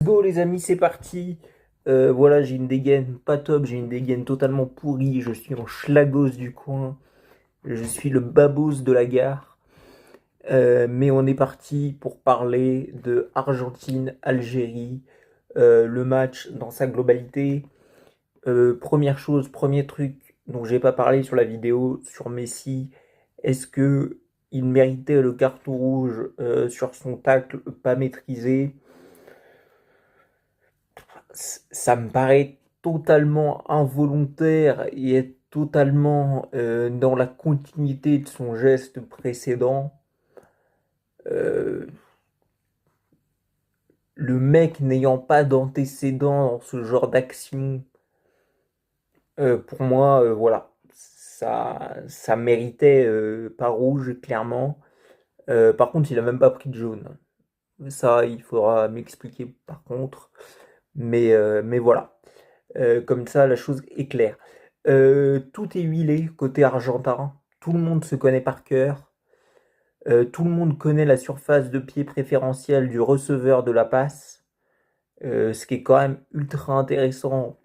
Go les amis, c'est parti. Voilà, j'ai une dégaine pas top, j'ai une dégaine totalement pourrie. Je suis en schlagos du coin. Je suis le babos de la gare. Mais on est parti pour parler de Argentine-Algérie. Le match dans sa globalité. Première chose, premier truc dont j'ai pas parlé sur la vidéo sur Messi. Est-ce que il méritait le carton rouge sur son tacle pas maîtrisé? Ça me paraît totalement involontaire et être totalement dans la continuité de son geste précédent. Euh, le mec n'ayant pas d'antécédent dans ce genre d'action, pour moi, voilà, ça méritait pas rouge, clairement. Par contre, il a même pas pris de jaune. Ça, il faudra m'expliquer par contre. Mais voilà. Comme ça, la chose est claire. Tout est huilé côté argentin. Tout le monde se connaît par cœur. Tout le monde connaît la surface de pied préférentielle du receveur de la passe. Ce qui est quand même ultra intéressant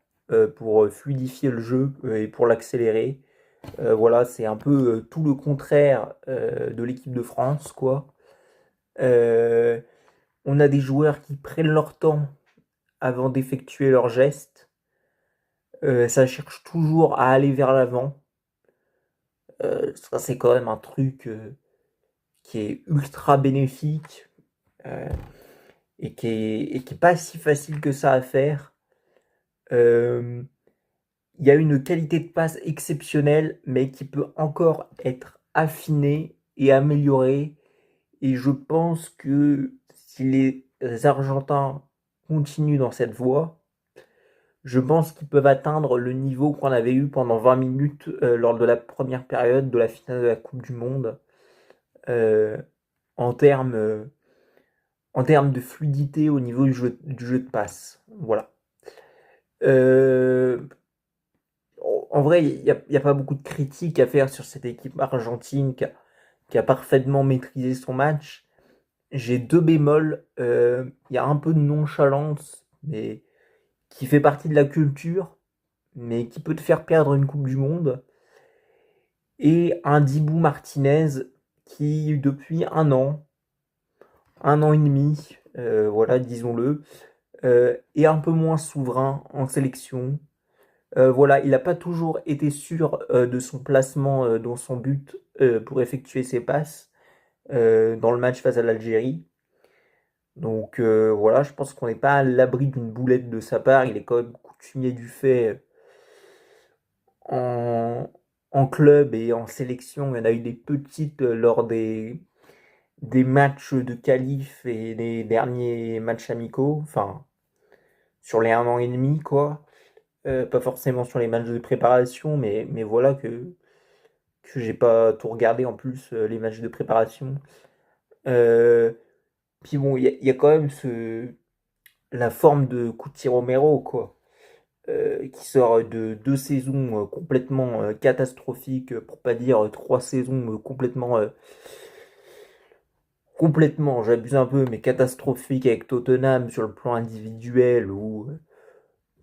pour fluidifier le jeu et pour l'accélérer. Voilà, c'est un peu tout le contraire de l'équipe de France, quoi. Euh, on a des joueurs qui prennent leur temps avant d'effectuer leurs gestes. Ça cherche toujours à aller vers l'avant. Ça, c'est quand même un truc qui est ultra bénéfique euh, et qui est pas si facile que ça à faire. Euh, Il y a une qualité de passe exceptionnelle, mais qui peut encore être affinée et améliorée. Et je pense que si les Argentins continuent dans cette voie, je pense qu'ils peuvent atteindre le niveau qu'on avait eu pendant 20 minutes lors de la première période de la finale de la Coupe du Monde. euh, en termes en termes de fluidité au niveau du jeu de passe. Voilà. Euh, En vrai, il y a pas beaucoup de critiques à faire sur cette équipe argentine qui a parfaitement maîtrisé son match. J'ai deux bémols. Il y a un peu de nonchalance, mais qui fait partie de la culture, mais qui peut te faire perdre une Coupe du Monde. Et un Dibou Martinez qui, depuis un an et demi, voilà, disons-le, est un peu moins souverain en sélection. Voilà, il n'a pas toujours été sûr de son placement dans son but pour effectuer ses passes dans le match face à l'Algérie. Donc voilà, je pense qu'on n'est pas à l'abri d'une boulette de sa part. Il est quand même coutumier du fait en, en club et en sélection. Il y en a eu des petites lors des matchs de qualif et des derniers matchs amicaux. Enfin, sur les un an et demi, quoi. Pas forcément sur les matchs de préparation, mais voilà que j'ai pas tout regardé en plus, les matchs de préparation. Euh, Puis bon, il y a quand même la forme de Cuti Romero, quoi, qui sort de deux saisons complètement catastrophiques, pour pas dire trois saisons complètement, j'abuse un peu, mais catastrophiques avec Tottenham sur le plan individuel, où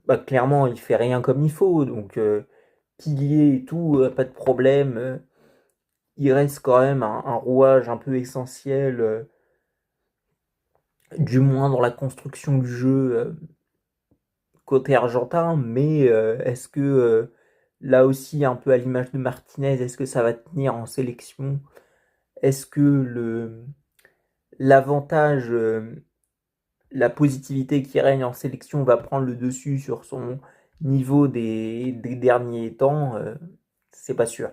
bah, clairement il fait rien comme il faut, donc pilier et tout, pas de problème. Il reste quand même un rouage un peu essentiel, du moins dans la construction du jeu côté argentin, mais est-ce que là aussi, un peu à l'image de Martinez, est-ce que ça va tenir en sélection? Est-ce que l'avantage, la positivité qui règne en sélection va prendre le dessus sur son niveau des derniers temps? C'est pas sûr.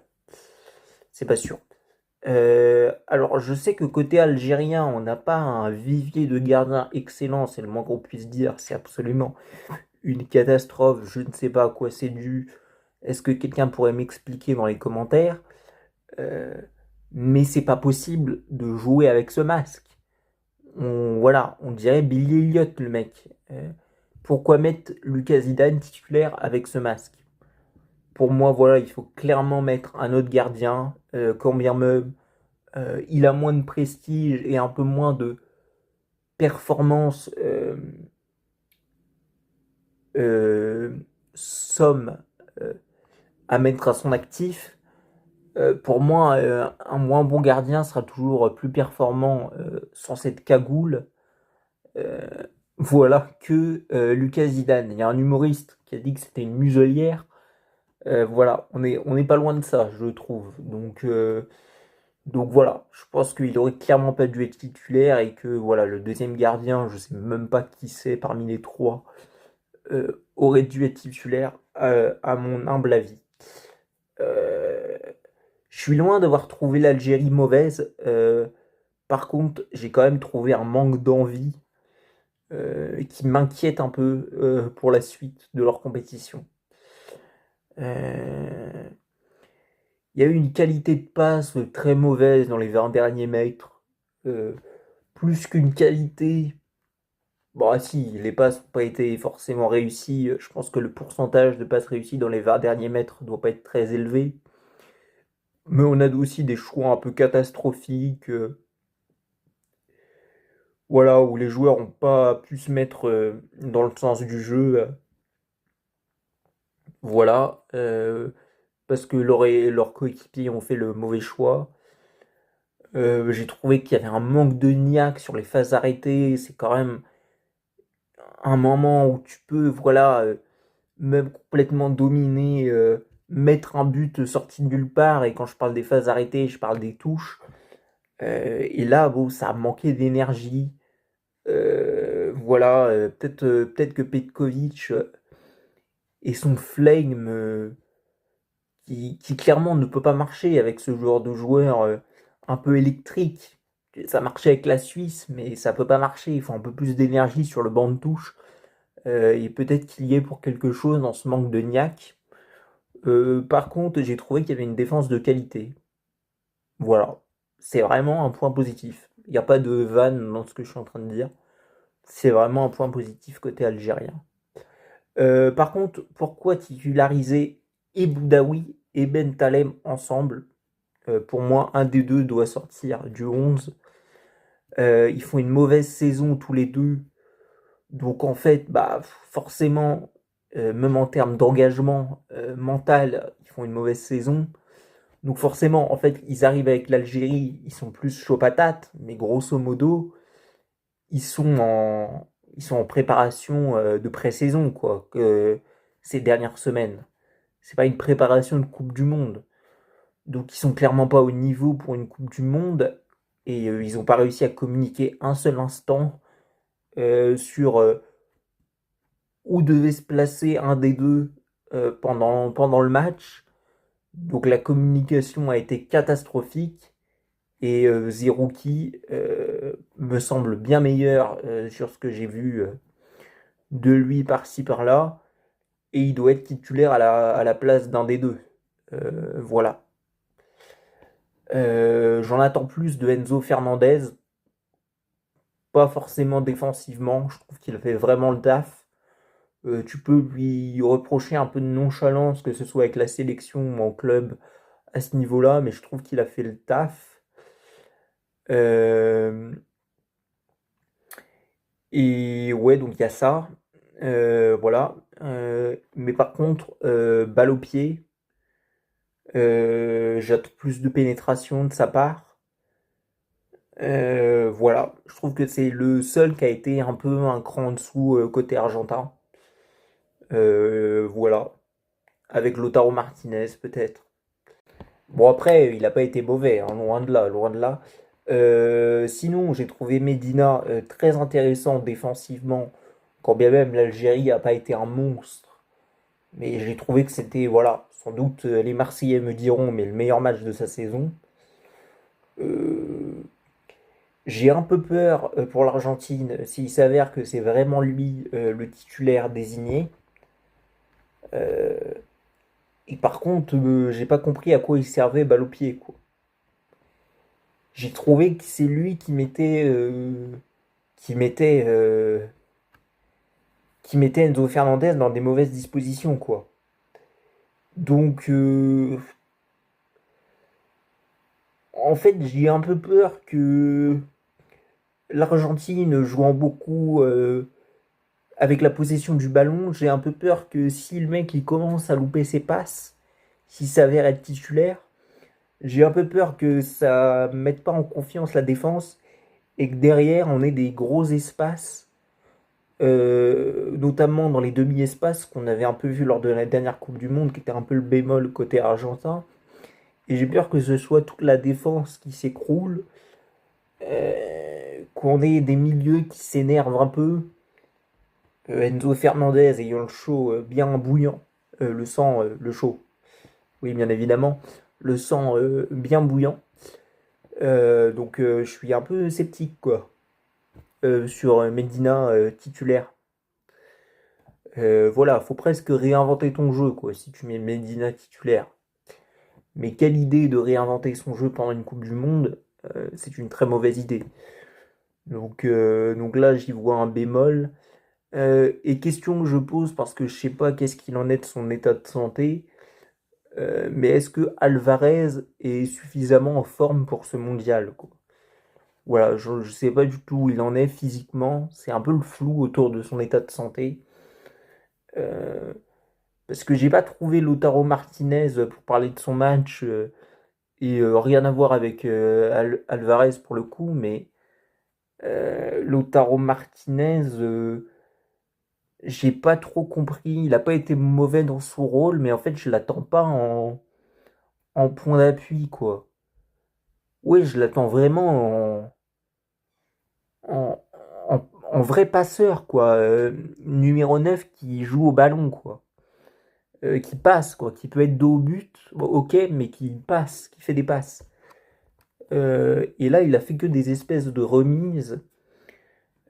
C'est pas sûr. Alors, je sais que côté algérien, on n'a pas un vivier de gardiens excellent, c'est le moins qu'on puisse dire. C'est absolument une catastrophe. Je ne sais pas à quoi c'est dû. Est-ce que quelqu'un pourrait m'expliquer dans les commentaires? Euh, mais c'est pas possible de jouer avec ce masque. Voilà, on dirait Billy Elliott, le mec. Pourquoi mettre Lucas Zidane titulaire avec ce masque? Pour moi, voilà, il faut clairement mettre un autre gardien, quand bien même il a moins de prestige et un peu moins de performance euh, sommes à mettre à son actif, pour moi, un moins bon gardien sera toujours plus performant sans cette cagoule, euh, voilà, que Lucas Zidane. Il y a un humoriste qui a dit que c'était une muselière. Voilà, on n'est pas loin de ça, je trouve. Donc voilà, je pense qu'il aurait clairement pas dû être titulaire et que voilà, le deuxième gardien, je sais même pas qui c'est parmi les trois, aurait dû être titulaire, à mon humble avis. Euh, je suis loin d'avoir trouvé l'Algérie mauvaise. Par contre, j'ai quand même trouvé un manque d'envie qui m'inquiète un peu pour la suite de leur compétition. Euh, Il y a eu une qualité de passe très mauvaise dans les 20 derniers mètres. Euh, Plus qu'une qualité. Bon, ah si, les passes n'ont pas été forcément réussies. Je pense que le pourcentage de passes réussies dans les 20 derniers mètres ne doit pas être très élevé. Mais on a aussi des choix un peu catastrophiques. Voilà, où les joueurs n'ont pas pu se mettre dans le sens du jeu. Voilà. Parce que leurs coéquipiers ont fait le mauvais choix. J'ai trouvé qu'il y avait un manque de niaque sur les phases arrêtées. C'est quand même un moment où tu peux, voilà, même complètement dominer, mettre un but sorti de nulle part. Et quand je parle des phases arrêtées, je parle des touches. Et là, bon, ça a manqué d'énergie. Voilà, peut-être que Petkovic et son flegme qui clairement ne peut pas marcher avec ce genre de joueur un peu électrique. Ça marchait avec la Suisse, mais ça peut pas marcher. Il faut un peu plus d'énergie sur le banc de touche. Et peut-être qu'il y est pour quelque chose dans ce manque de niaque. Par contre, j'ai trouvé qu'il y avait une défense de qualité. Voilà. C'est vraiment un point positif. Il n'y a pas de vanne dans ce que je suis en train de dire. C'est vraiment un point positif côté algérien. Par contre, pourquoi titulariser et Boudaoui et Ben Talem ensemble? Pour moi, un des deux doit sortir du 11. Ils font une mauvaise saison tous les deux. Donc en fait, bah forcément, même en termes d'engagement mental, ils font une mauvaise saison. Donc forcément, en fait, ils arrivent avec l'Algérie, ils sont plus chaud patate, mais grosso modo, ils sont en préparation de pré-saison, quoi, ces dernières semaines. C'est pas une préparation de Coupe du Monde. Donc ils sont clairement pas au niveau pour une Coupe du Monde et ils n'ont pas réussi à communiquer un seul instant sur où devait se placer un des deux pendant le match. Donc la communication a été catastrophique et Zerouki me semble bien meilleur sur ce que j'ai vu de lui par-ci par-là et il doit être titulaire à la place d'un des deux. Voilà. J'en attends plus de Enzo Fernandez, pas forcément défensivement, je trouve qu'il fait vraiment le taf. Tu peux lui reprocher un peu de nonchalance, que ce soit avec la sélection ou en club à ce niveau-là, mais je trouve qu'il a fait le taf. Euh, et ouais, donc il y a ça. Voilà. Mais par contre, balle au pied, j'attends plus de pénétration de sa part. Voilà, je trouve que c'est le seul qui a été un peu un cran en dessous côté argentin. Voilà, avec Lautaro Martinez peut-être. Bon après, il n'a pas été mauvais, hein, loin de là, loin de là. Sinon, j'ai trouvé Medina très intéressant défensivement, quand bien même l'Algérie n'a pas été un monstre. Mais j'ai trouvé que c'était, voilà, sans doute les Marseillais me diront, mais le meilleur match de sa saison. Euh, J'ai un peu peur pour l'Argentine s'il s'avère que c'est vraiment lui le titulaire désigné. Euh, et par contre, j'ai pas compris à quoi il servait balle au pied, quoi. J'ai trouvé que c'est lui qui mettait, euh, qui mettait Enzo Fernandez dans des mauvaises dispositions, quoi. Donc, en fait, j'ai un peu peur que l'Argentine jouant beaucoup avec la possession du ballon, j'ai un peu peur que si le mec il commence à louper ses passes, s'il s'avère être titulaire, j'ai un peu peur que ça mette pas en confiance la défense et que derrière on ait des gros espaces, notamment dans les demi-espaces qu'on avait un peu vu lors de la dernière Coupe du Monde, qui était un peu le bémol côté argentin. Et j'ai peur que ce soit toute la défense qui s'écroule, qu'on ait des milieux qui s'énervent un peu. Enzo Fernandez ayant le chaud bien bouillant, le sang, le chaud, oui bien évidemment, le sang bien bouillant. Donc je suis un peu sceptique quoi sur Medina titulaire. Voilà, faut presque réinventer ton jeu quoi si tu mets Medina titulaire. Mais quelle idée de réinventer son jeu pendant une Coupe du Monde, c'est une très mauvaise idée. Donc là j'y vois un bémol. Et question que je pose parce que je sais pas qu'est-ce qu'il en est de son état de santé, mais est-ce que Alvarez est suffisamment en forme pour ce mondial, quoi. Voilà, je sais pas du tout où il en est physiquement, c'est un peu le flou autour de son état de santé. Euh, Parce que j'ai pas trouvé Lautaro Martinez pour parler de son match, et rien à voir avec Alvarez pour le coup, mais Lautaro Martinez, j'ai pas trop compris. Il a pas été mauvais dans son rôle, mais en fait, je l'attends pas en point d'appui, quoi. Oui, je l'attends vraiment en, en vrai passeur, quoi. Numéro 9 qui joue au ballon, quoi. Qui passe, quoi. Qui peut être dos au but, bon, ok, mais qui passe, qui fait des passes. Et là, il a fait que des espèces de remises.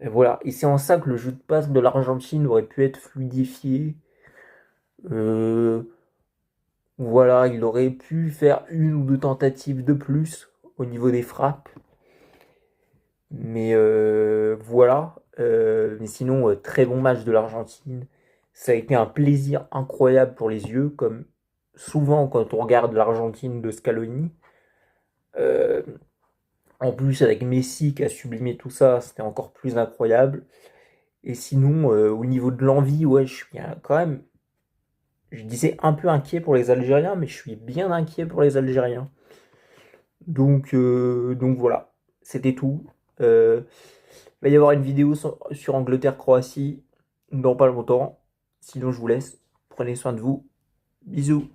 Et voilà. Et c'est en ça que le jeu de passe de l'Argentine aurait pu être fluidifié. Euh, Voilà, il aurait pu faire une ou deux tentatives de plus au niveau des frappes. Mais voilà. Mais sinon, très bon match de l'Argentine. Ça a été un plaisir incroyable pour les yeux, comme souvent quand on regarde l'Argentine de Scaloni. Euh, En plus, avec Messi qui a sublimé tout ça, c'était encore plus incroyable. Et sinon, au niveau de l'envie, ouais, je suis quand même, je disais un peu inquiet pour les Algériens, mais je suis bien inquiet pour les Algériens. Donc voilà, c'était tout. Il va y avoir une vidéo sur Angleterre-Croatie dans pas longtemps. Sinon, je vous laisse. Prenez soin de vous. Bisous.